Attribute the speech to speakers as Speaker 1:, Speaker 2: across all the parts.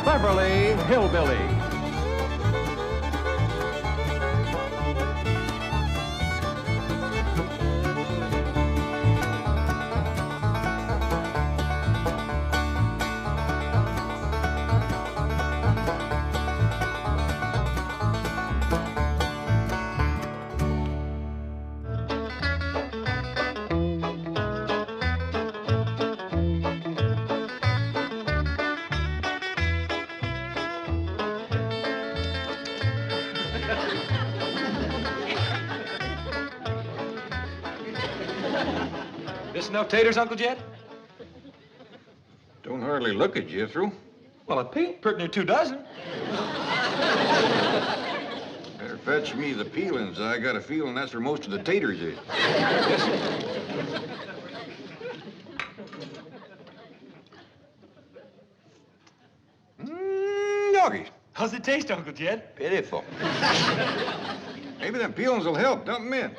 Speaker 1: Beverly Hillbillies.
Speaker 2: This enough taters, Uncle Jed?
Speaker 3: Don't hardly look at Jethro.
Speaker 2: Well, it peeled pretty near 2 dozen.
Speaker 3: Better fetch me the peelings. I got a feeling that's where most of the taters is.
Speaker 2: Yes, sir.
Speaker 3: Doggies.
Speaker 2: How's it taste, Uncle Jed?
Speaker 3: Pitiful. Maybe them peelings will help. Dump 'em in.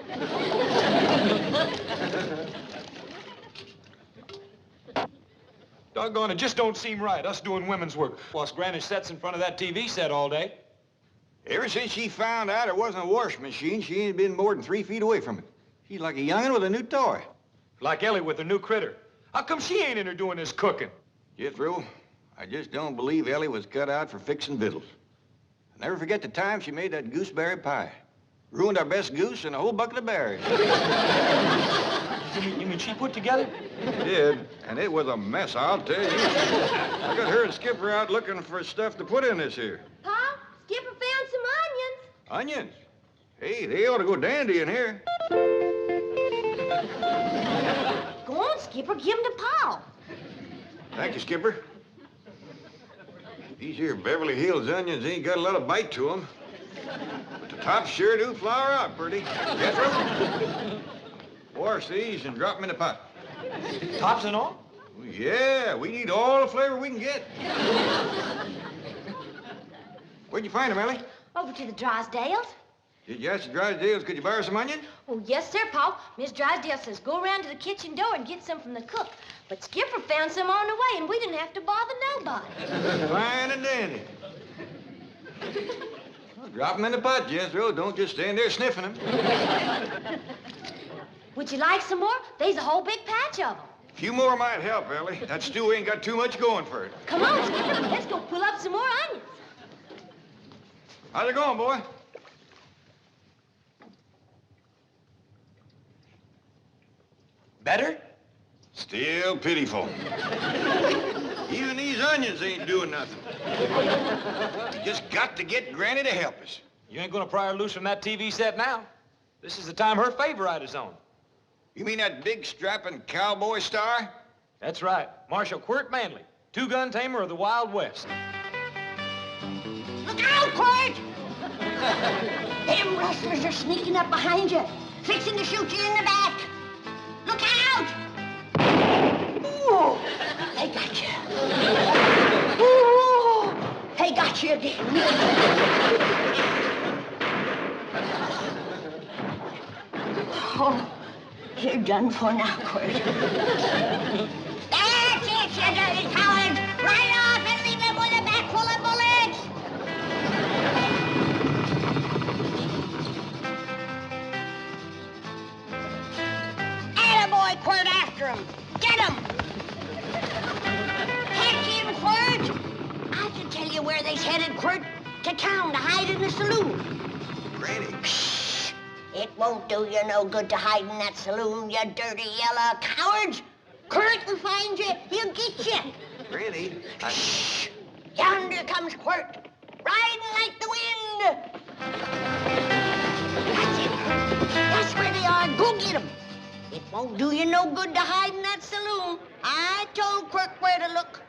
Speaker 2: Doggone, it just don't seem right, us doing women's work, whilst Granny sits in front of that TV set all day.
Speaker 3: Ever since she found out it wasn't a washing machine, she ain't been more than 3 feet away from it. She's like a young'un with a new toy.
Speaker 2: Like Elly with her new critter. How come she ain't in her doing this cooking?
Speaker 3: Jethro, I just don't believe Elly was cut out for fixing victuals. I'll never forget the time she made that gooseberry pie. Ruined our best goose and a whole bucket of berries.
Speaker 2: You mean she put together?
Speaker 3: She did, and it was a mess, I'll tell you. I got her and Skipper out looking for stuff to put in this here.
Speaker 4: Pa, Skipper found some onions.
Speaker 3: Onions? Hey, they ought to go dandy in here.
Speaker 4: Go on, Skipper, give them to Pa.
Speaker 3: Thank you, Skipper. These here Beverly Hills onions ain't got a lot of bite to them. But the tops sure do flower out pretty. Jethro? Wash these and drop them in the pot.
Speaker 2: Tops and all?
Speaker 3: Well, yeah, we need all the flavor we can get. Where'd you find them, Elly?
Speaker 4: Over to the Drysdales.
Speaker 3: Did you ask the Drysdales, could you borrow some onions?
Speaker 4: Oh, yes, sir, Pa. Miss Drysdale says go around to the kitchen door and get some from the cook. But Skipper found some on the way, and we didn't have to bother nobody.
Speaker 3: Fine and dandy. Well, drop them in the pot, Jethro. Don't just stand there sniffing them.
Speaker 4: Would you like some more? There's a whole big patch of them.
Speaker 3: A few more might help, Elly. That stew ain't got too much going for it.
Speaker 4: Come on, Skipper. Let's go pull up some more onions.
Speaker 3: How's it going, boy?
Speaker 2: Better?
Speaker 3: Still pitiful. Even these onions ain't doing nothing. We just got to get Granny to help us.
Speaker 2: You ain't gonna pry her loose from that TV set now. This is the time her favorite is on.
Speaker 3: You mean that big strapping cowboy star?
Speaker 2: That's right. Marshal Quirt Manley, two-gun tamer of the Wild West.
Speaker 4: Look out, Quirt! Them rustlers are sneaking up behind you, fixing to shoot you in the back. Look out! Ooh, they got you. Ooh, they got you again. Oh, you're done for now, Quirt. That's it, you dirty cowards! Right off and leave them with a back full of bullets! Attaboy, Quirt, after him! Get him! Catch him, Quirt! I can tell you where they's headed, Quirt. To town to hide in the saloon.
Speaker 3: Granny.
Speaker 4: It won't do you no good to hide in that saloon, you dirty yellow cowards. Quirt will find you. He'll get you.
Speaker 3: Granny,
Speaker 4: Shh! Yonder comes Quirt, riding like the wind. That's it. That's where they are. Go get 'em. It won't do you no good to hide in that saloon. I told Quirt where to look.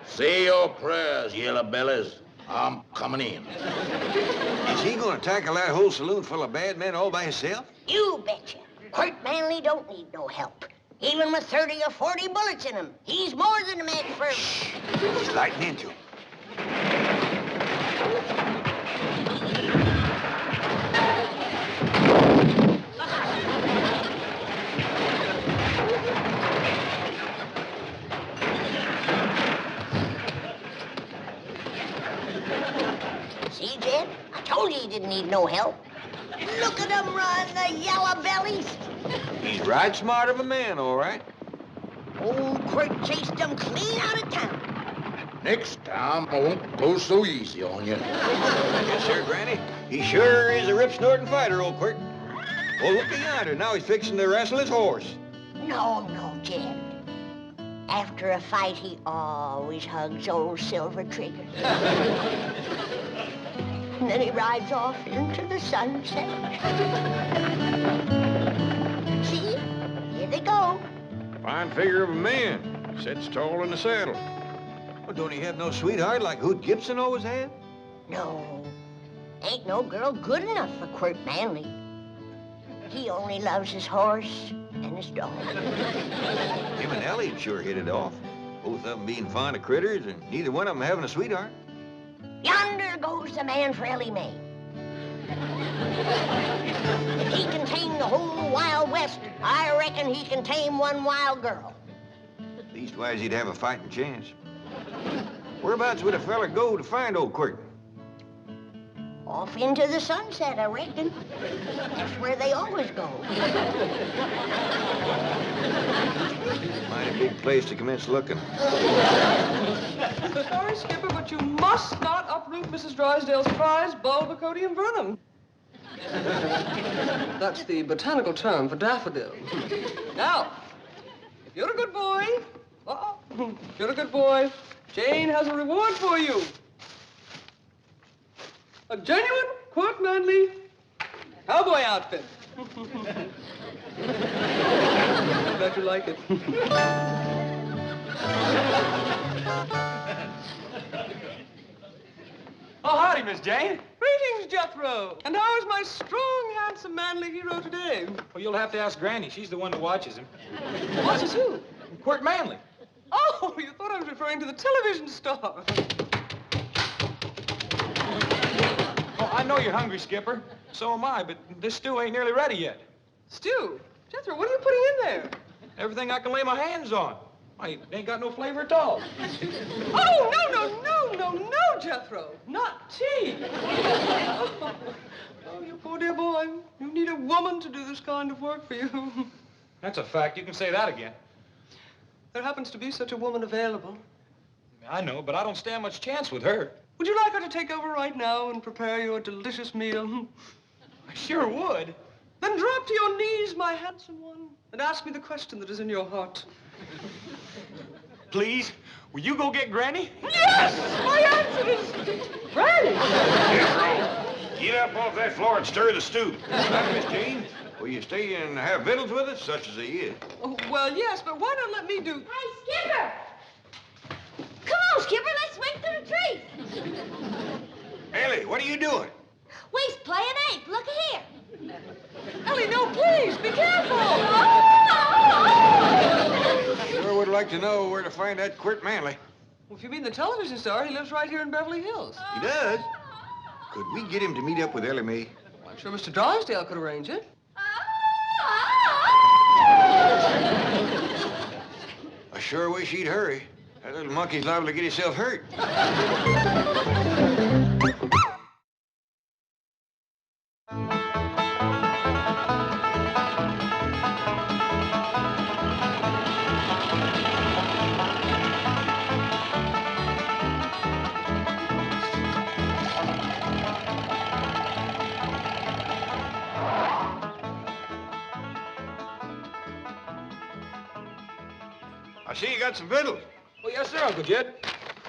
Speaker 5: Say your prayers, yellow bellies. I'm coming in.
Speaker 3: is he gonna tackle that whole saloon full of bad men all by himself?
Speaker 4: You betcha. Quirt Manley don't need no help. Even with 30 or 40 bullets in him, he's more than a match for him.
Speaker 3: He's lighting into him.
Speaker 4: you, Jed. I told you he didn't need no help. Look at them run, the yellow bellies.
Speaker 3: He's right smart of a man, all right.
Speaker 4: Old Quirt chased them clean out of town.
Speaker 5: Next time, I won't go so easy on you.
Speaker 3: Yes, sir, Granny. He sure is a rip-snorting fighter, old Quirt. Oh, look yonder. Now he's fixing to wrestle his horse.
Speaker 4: No, Jed. After a fight, he always hugs old Silver Trigger. And then he rides off into the sunset. See? Here they go.
Speaker 3: Fine figure of a man. Sits tall in the saddle. Well, don't he have no sweetheart like Hoot Gibson always had?
Speaker 4: No. Ain't no girl good enough for Quirt Manley. He only loves his horse and his dog.
Speaker 3: Him and Elly'd sure hit it off. Both of them being fond of critters and neither one of them having a sweetheart.
Speaker 4: Yonder goes the man for Elly May. If he can tame the whole Wild West, I reckon he can tame one wild girl.
Speaker 3: Leastwise, he'd have a fighting chance. Whereabouts would a fella go to find old Quirt?
Speaker 4: Off into the sunset, I reckon. That's where they always go.
Speaker 3: Mighty big place to commence looking.
Speaker 6: Sorry, Skipper, but you must not uproot Mrs. Drysdale's prized Bulbocodium vernum. That's the botanical term for daffodil. Now, if you're a good boy, if you're a good boy, Jane has a reward for you. A genuine Quirt Manley cowboy outfit. I bet you like it.
Speaker 2: Oh, howdy, Miss Jane.
Speaker 6: Greetings, Jethro. And how is my strong, handsome, manly hero today?
Speaker 2: Well, you'll have to ask Granny. She's the one who watches him.
Speaker 6: Watches who?
Speaker 2: Quirt Manley.
Speaker 6: Oh, you thought I was referring to the television star.
Speaker 2: Oh, I know you're hungry, Skipper. So am I, but this stew ain't nearly ready yet.
Speaker 6: Stew? Jethro, what are you putting in there?
Speaker 2: Everything I can lay my hands on. I ain't got no flavor at all.
Speaker 6: Oh, no, Jethro. Not tea. Oh, you poor dear boy. You need a woman to do this kind of work for you.
Speaker 2: That's a fact. You can say that again.
Speaker 6: There happens to be such a woman available.
Speaker 2: I know, but I don't stand much chance with her.
Speaker 6: Would you like her to take over right now and prepare you a delicious meal?
Speaker 2: I sure would.
Speaker 6: Then drop to your knees, my handsome one, and ask me the question that is in your heart.
Speaker 2: Please, will you go get Granny?
Speaker 6: Yes! My answer is Granny!
Speaker 3: Jethro, get up off that floor and stir the stew. Hi, Miss Jane. Will you stay and have victuals with us, such as he is?
Speaker 6: Oh, well, yes, but why not let me do...
Speaker 4: Hey, Skipper! Come on, Skipper, let's swing through the trees.
Speaker 3: Elly, what are you doing?
Speaker 4: We's playing ape. Look here.
Speaker 6: Elly, no, please, be careful!
Speaker 3: Sure would like to know where to find that Quirt Manley.
Speaker 6: Well, if you mean the television star, he lives right here in Beverly Hills.
Speaker 3: He does? Could we get him to meet up with Elly May?
Speaker 6: I'm sure Mr. Drysdale could arrange it.
Speaker 3: I sure wish he'd hurry. That little monkey's liable to get himself hurt. I see you got some victuals.
Speaker 2: Oh, yes, sir, Uncle Jed.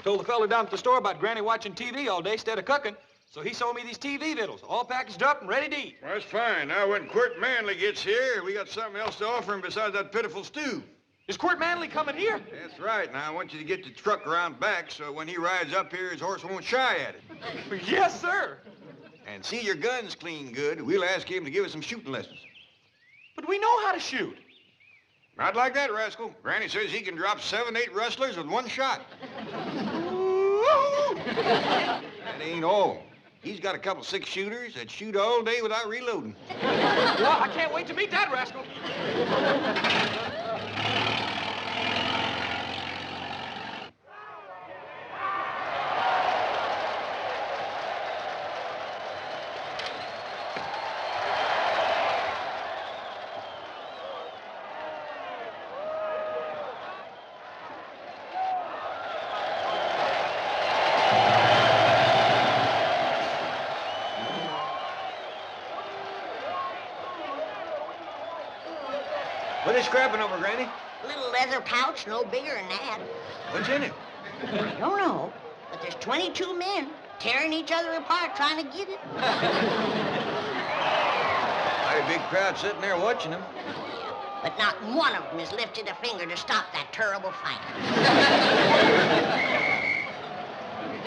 Speaker 2: Told the fella down at the store about Granny watching TV all day instead of cooking. So he sold me these TV victuals, all packaged up and ready to eat.
Speaker 3: Well, that's fine. Now, when Quirt Manley gets here, we got something else to offer him besides that pitiful stew.
Speaker 2: Is Quirt Manley coming here?
Speaker 3: That's right. Now, I want you to get the truck around back so when he rides up here, his horse won't shy at it.
Speaker 2: Yes, sir.
Speaker 3: And see your guns clean good. We'll ask him to give us some shooting lessons.
Speaker 2: But we know how to shoot.
Speaker 3: Not like that, rascal. Granny says he can drop 7, 8 rustlers with one shot. That ain't all. He's got a couple 6-shooters that shoot all day without reloading.
Speaker 2: Well, I can't wait to meet that rascal.
Speaker 3: What are they scrapping over, Granny?
Speaker 4: A little leather pouch, no bigger than that.
Speaker 3: What's in it?
Speaker 4: I don't know, but there's 22 men tearing each other apart trying to get it.
Speaker 3: Quite a big crowd sitting there watching them.
Speaker 4: But not one of them has lifted a finger to stop that terrible fight.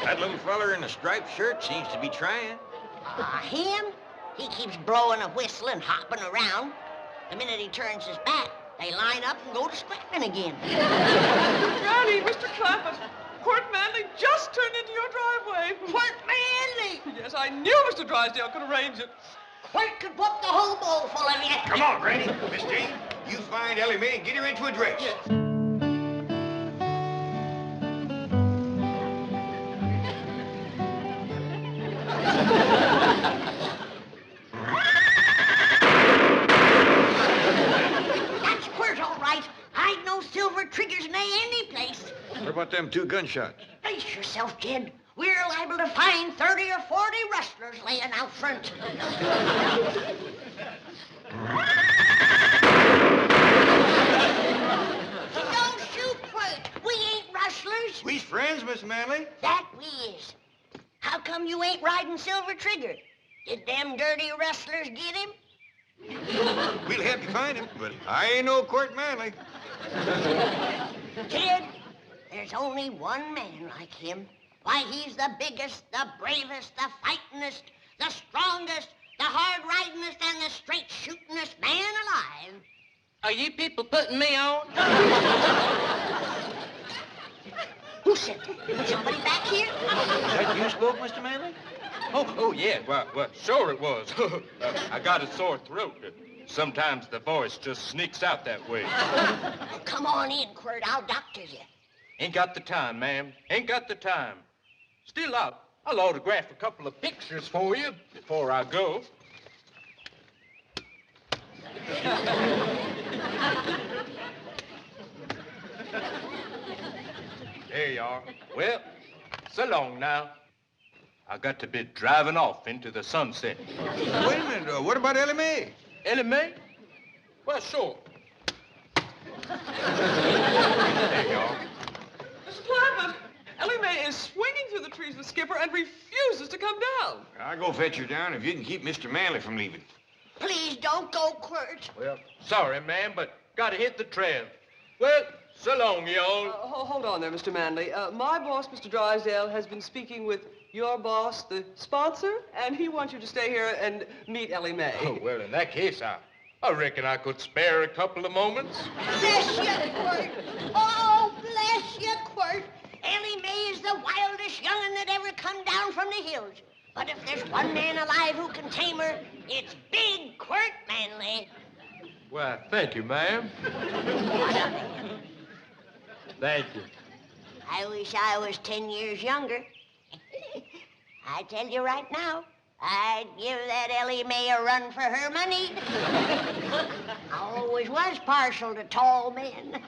Speaker 3: That little feller in the striped shirt seems to be trying.
Speaker 4: Him? He keeps blowing a whistle and hopping around. The minute he turns his back, they line up and go to scrapping again.
Speaker 6: Granny, Mr. Clappett, Court Manley just turned into your driveway.
Speaker 4: Court Manley!
Speaker 6: Yes, I knew Mr. Drysdale could arrange it.
Speaker 4: Court could whoop the whole bowl full of you.
Speaker 3: Come on, Granny. Miss Jane, you find Elly May and get her into a dress.
Speaker 6: Yes.
Speaker 4: That's Quirt, all right. I'd no silver triggers in any place.
Speaker 3: What about them 2 gunshots?
Speaker 4: Brace yourself, kid. We're liable to find 30 or 40 rustlers laying out front. Don't shoot, Quirt. We ain't rustlers.
Speaker 3: We's friends, Miss Manley.
Speaker 4: That we is. How come you ain't riding Silver Trigger? Did them dirty rustlers get him?
Speaker 3: We'll help you find him, but I ain't no Court Manley.
Speaker 4: Kid, there's only one man like him. Why, he's the biggest, the bravest, the fightingest, the strongest, the hard-ridingest, and the straight-shootingest man alive.
Speaker 7: Are you people putting me on?
Speaker 4: Who said that? Somebody back here?
Speaker 3: That you spoke, Mr. Manley?
Speaker 2: Oh, yeah. Well, sure it was. I got a sore throat. Sometimes the voice just sneaks out that way.
Speaker 4: Oh, come on in, Quirt. I'll doctor you.
Speaker 2: Ain't got the time, ma'am. Ain't got the time. Still, I'll autograph a couple of pictures for you before I go. There you are. Well, so long now. I got to be driving off into the sunset.
Speaker 3: Wait a minute. What about Elly May?
Speaker 2: Elly May? Well, sure. There you are.
Speaker 6: Mr. Clappett, Elly May is swinging through the trees with Skipper and refuses to come down.
Speaker 3: I'll go fetch her down if you can keep Mr. Manley from leaving.
Speaker 4: Please don't go, Quirt.
Speaker 2: Well, sorry, ma'am, but gotta hit the trail. Well, so long, y'all.
Speaker 6: Hold on there, Mr. Manley. My boss, Mr. Drysdale, has been speaking with your boss, the sponsor, and he wants you to stay here and meet Elly May.
Speaker 2: Oh, well, in that case, I reckon I could spare a couple of moments.
Speaker 4: Bless you, Quirt. Oh, bless you, Quirt. Elly May is the wildest young'un that ever come down from the hills. But if there's one man alive who can tame her, it's big Quirt Manley.
Speaker 2: Well, thank you, ma'am. Thank you.
Speaker 4: I wish I was 10 years younger. I tell you right now, I'd give that Elly May a run for her money. I always was partial to tall men.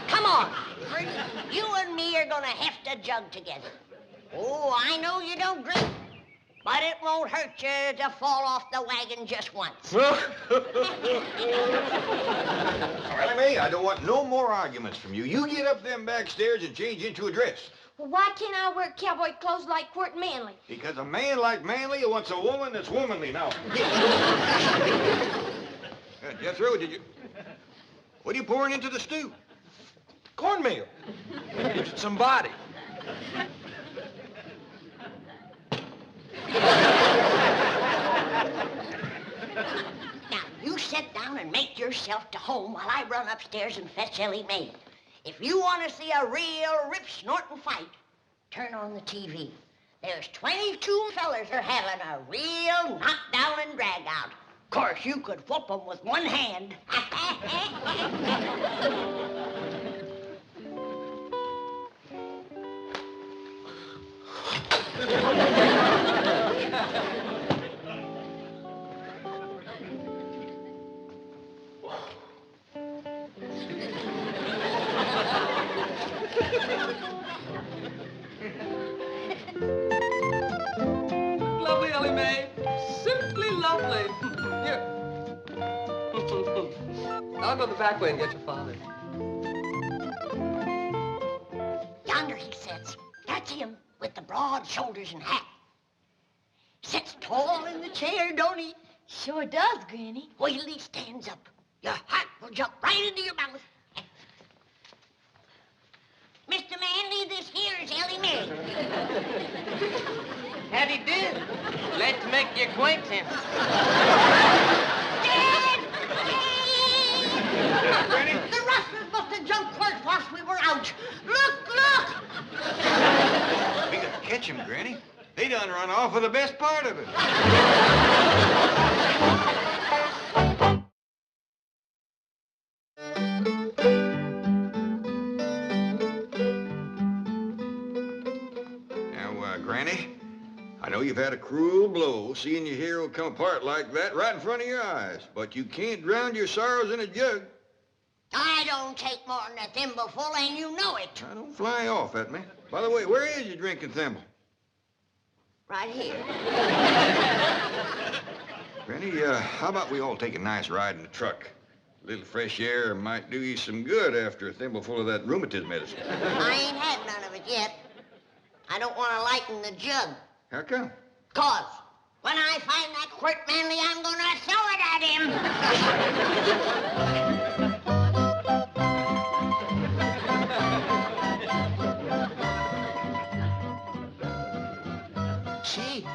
Speaker 4: Come on, Quirt. You and me are gonna heft a jug together. Oh, I know you don't drink, but it won't hurt you to fall off the wagon just once.
Speaker 3: Elly May, I don't want no more arguments from you. You get up them back stairs and change into a dress.
Speaker 8: Well, why can't I wear cowboy clothes like Quirt Manley?
Speaker 3: Because a man like Manley wants a woman that's womanly now. Jethro, what are you pouring into the stew?
Speaker 2: Cornmeal. Gives it some body.
Speaker 4: Now, you sit down and make yourself to home while I run upstairs and fetch Elly May. If you want to see a real rip-snorting fight, turn on the TV. There's 22 fellers are having a real knockdown and drag-out. Of course, you could whoop them with one hand.
Speaker 6: Lovely go the back way and get your father.
Speaker 4: Yonder he sits. That's him, with the broad shoulders and hat. Sits tall in the chair, don't he?
Speaker 8: Sure does, Granny.
Speaker 4: Wait till he stands up. Your heart will jump right into your mouth. Mr. Manley, this here is Elly May.
Speaker 7: Howdy do. Glad to make your acquaintance.
Speaker 4: Dad! Dad! The rustlers must have jumped first whilst we were out. Look, look!
Speaker 3: We gotta catch him, Granny. They done run off with the best part of it. Now, Granny, I know you've had a cruel blow seeing your hero come apart like that right in front of your eyes, but you can't drown your sorrows in a jug.
Speaker 4: I don't take more than a thimbleful, and you know it.
Speaker 3: Now, don't fly off at me. By the way, where is your drinking thimble?
Speaker 4: Right here.
Speaker 3: Granny, how about we all take a nice ride in the truck? A little fresh air might do you some good after a thimbleful of that rheumatism medicine.
Speaker 4: I ain't had none of it yet. I don't want to lighten the jug.
Speaker 3: How come?
Speaker 4: 'Cause when I find that Quirt Manley, I'm gonna throw it at him.
Speaker 7: Gee,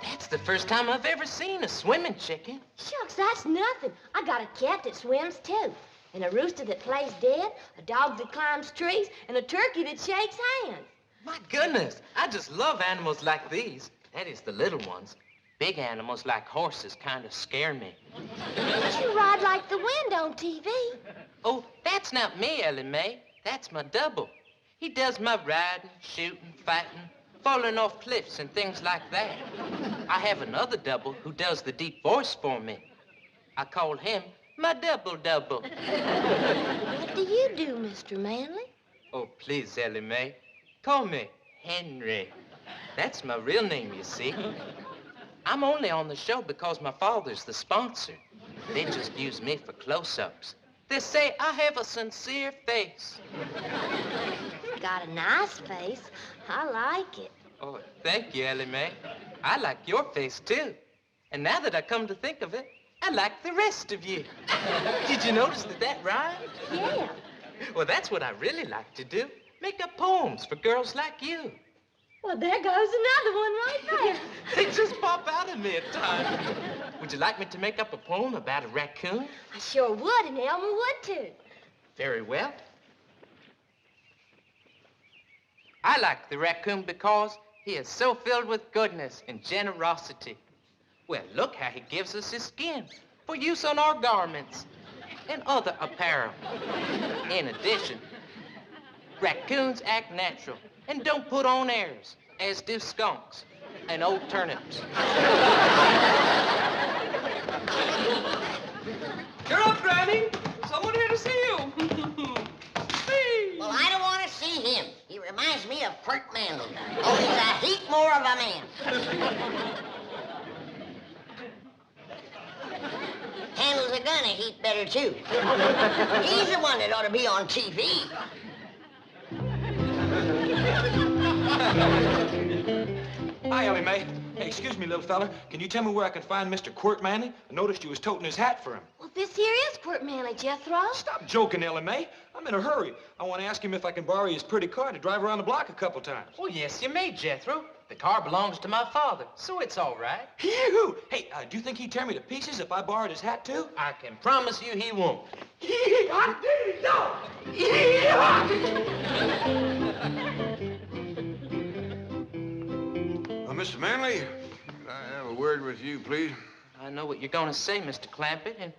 Speaker 7: that's the first time I've ever seen a swimming chicken.
Speaker 8: Shucks, that's nothing. I got a cat that swims, too. And a rooster that plays dead, a dog that climbs trees, and a turkey that shakes hands.
Speaker 7: My goodness, I just love animals like these. That is, the little ones. Big animals like horses kind of scare me.
Speaker 8: You ride like the wind on TV.
Speaker 7: Oh, that's not me, Elly May. That's my double. He does my riding, shooting, fighting, falling off cliffs and things like that. I have another double who does the deep voice for me. I call him my double-double.
Speaker 8: What do you do, Mr. Manley?
Speaker 7: Oh, please, Elly May. Call me Henry. That's my real name, you see. I'm only on the show because my father's the sponsor. They just use me for close-ups. They say I have a sincere face.
Speaker 8: Got a nice face. I like it.
Speaker 7: Oh, thank you, Elly May. I like your face, too. And now that I come to think of it, I like the rest of you. Did you notice that rhymed?
Speaker 8: Yeah.
Speaker 7: Well, that's what I really like to do. Make up poems for girls like you.
Speaker 8: Well, there goes another one right there.
Speaker 7: They just pop out of me at times. Would you like me to make up a poem about a raccoon?
Speaker 8: I sure would, and Elmer would, too.
Speaker 7: Very well. I like the raccoon because he is so filled with goodness and generosity. Well, look how he gives us his skin for use on our garments and other apparel. In addition, raccoons act natural and don't put on airs, as do skunks and old turnips.
Speaker 6: You're up, Granny. Someone here to see you.
Speaker 4: Well, I don't want to see him. He reminds me of Quirt Manley. Oh, he's a heap more of a man. Handles a gun a heap better, too. He's the one that ought to be on TV.
Speaker 2: Hi, Elly May. Hey, excuse me, little fella. Can you tell me where I can find Mr. Quirt Manley? I noticed you was toting his hat for him.
Speaker 8: Well, this here is Quirt Manley, Jethro.
Speaker 2: Stop joking, Elly May. I'm in a hurry. I want to ask him if I can borrow his pretty car to drive around the block a couple times.
Speaker 7: Oh, yes, you may, Jethro. The car belongs to my father, so it's all right.
Speaker 2: Yoo-hoo! Hey, do you think he'd tear me to pieces if I borrowed his hat, too?
Speaker 7: I can promise you he won't.
Speaker 3: Mr. Manley, could I have a word with you, please?
Speaker 7: I know what you're going to say, Mr. Clampett, and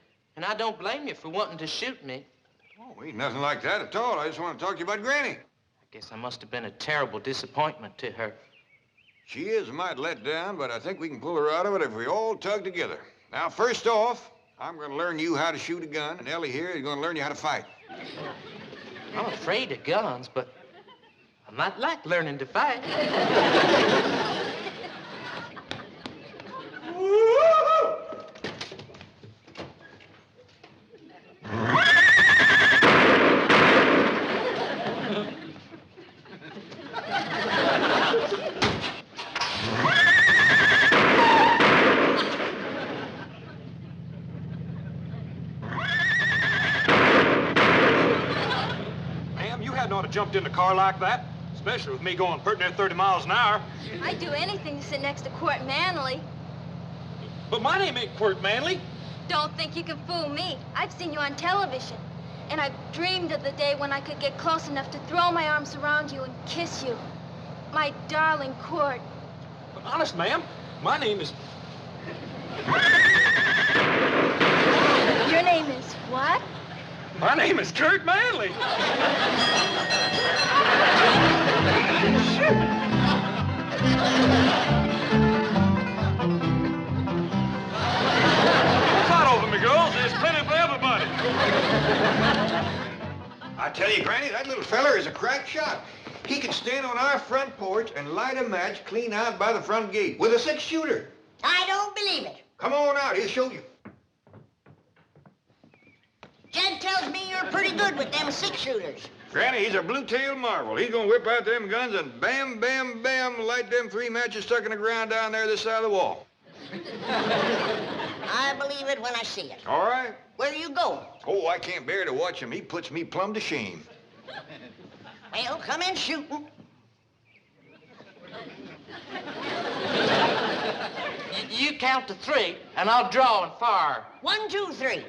Speaker 7: I don't blame you for wanting to shoot me.
Speaker 3: Oh, ain't nothing like that at all. I just want to talk to you about Granny.
Speaker 7: I guess I must have been a terrible disappointment to her.
Speaker 3: She is a mite let down, but I think we can pull her out of it if we all tug together. Now, first off, I'm going to learn you how to shoot a gun, and Elly here is going to learn you how to fight.
Speaker 7: I'm afraid of guns, but I might like learning to fight.
Speaker 2: jumped in a car like that, especially with me going pretty near 30 miles an hour.
Speaker 8: I'd do anything to sit next to Court Manley.
Speaker 2: But my name ain't Quirt Manley.
Speaker 8: Don't think you can fool me. I've seen you on television. And I've dreamed of the day when I could get close enough to throw my arms around you and kiss you. My darling Court.
Speaker 2: But honest, ma'am, my name is...
Speaker 8: Your name is what?
Speaker 2: My name is Kurt Manley. Fight over me, girls. There's plenty for everybody.
Speaker 3: I tell you, Granny, that little feller is a crack shot. He can stand on our front porch and light a match clean out by the front gate with a 6-shooter.
Speaker 4: I don't believe it.
Speaker 3: Come on out, he'll show you.
Speaker 4: Jed tells me you're pretty good with them 6-shooters.
Speaker 3: Granny, he's a blue-tailed marvel. He's gonna whip out them guns and bam, bam, bam, light them 3 matches stuck in the ground down there this side of the wall.
Speaker 4: I believe it when I see it.
Speaker 3: All right?
Speaker 4: Where you going?
Speaker 3: Oh, I can't bear to watch him. He puts me plumb to shame.
Speaker 4: Well, come in shooting.
Speaker 7: You count to 3, and I'll draw and fire.
Speaker 4: 1, 2, 3.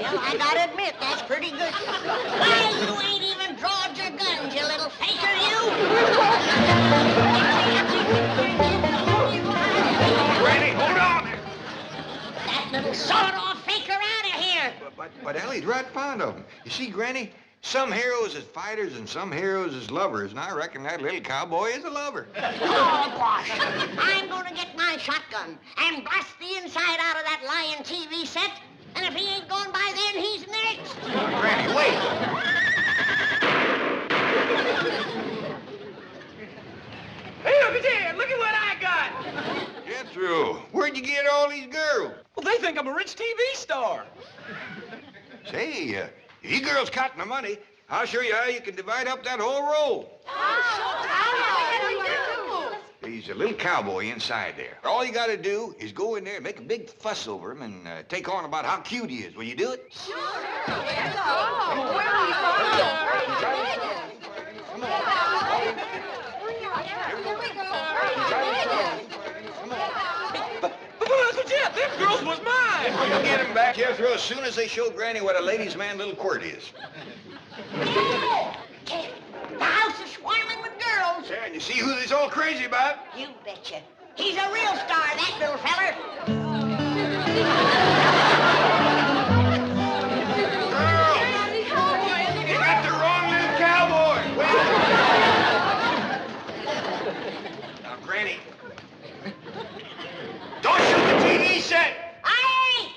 Speaker 4: Well, I gotta admit, that's pretty good. Why, you ain't even drawed your guns, you little faker, you!
Speaker 3: Granny, hold on!
Speaker 4: That little sawed-off faker out of here!
Speaker 3: But Ellie's right fond of him. You see, Granny, some heroes is fighters and some heroes is lovers, and I reckon that little cowboy is a lover.
Speaker 4: Oh, gosh. I'm gonna get my shotgun and blast the inside out of that lying TV set, and if he ain't gone by then, he's next.
Speaker 3: Granny, wait!
Speaker 7: Hey, look at that! Look at what I got!
Speaker 3: Jethro, where'd you get all these girls?
Speaker 2: Well, they think I'm a rich TV star.
Speaker 3: Say, if you girls cotton the money, I'll show you how you can divide up that whole roll. He's a little cowboy inside there. All you gotta do is go in there and make a big fuss over him and take on about how cute he is. Will you do it?
Speaker 8: Sure.
Speaker 2: But Uncle Jeff, them girls was mine.
Speaker 3: You'll get him back, Jethro, as soon as they show Granny what a ladies' man little Quirt is.
Speaker 4: The house is swarming with girls.
Speaker 3: Yeah, and you see who he's all crazy about?
Speaker 4: You betcha. He's a real star, that little feller.
Speaker 3: You got the wrong little cowboy. Now, Granny, don't shoot the TV set.
Speaker 4: I ain't.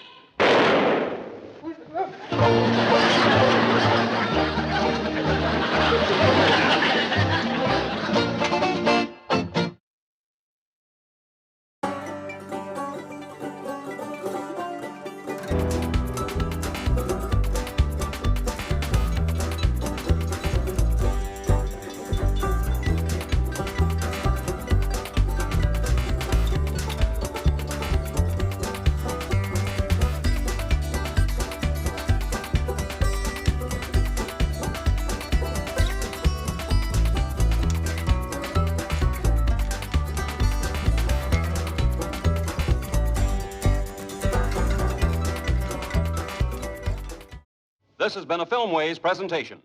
Speaker 1: This has been a Filmways presentation.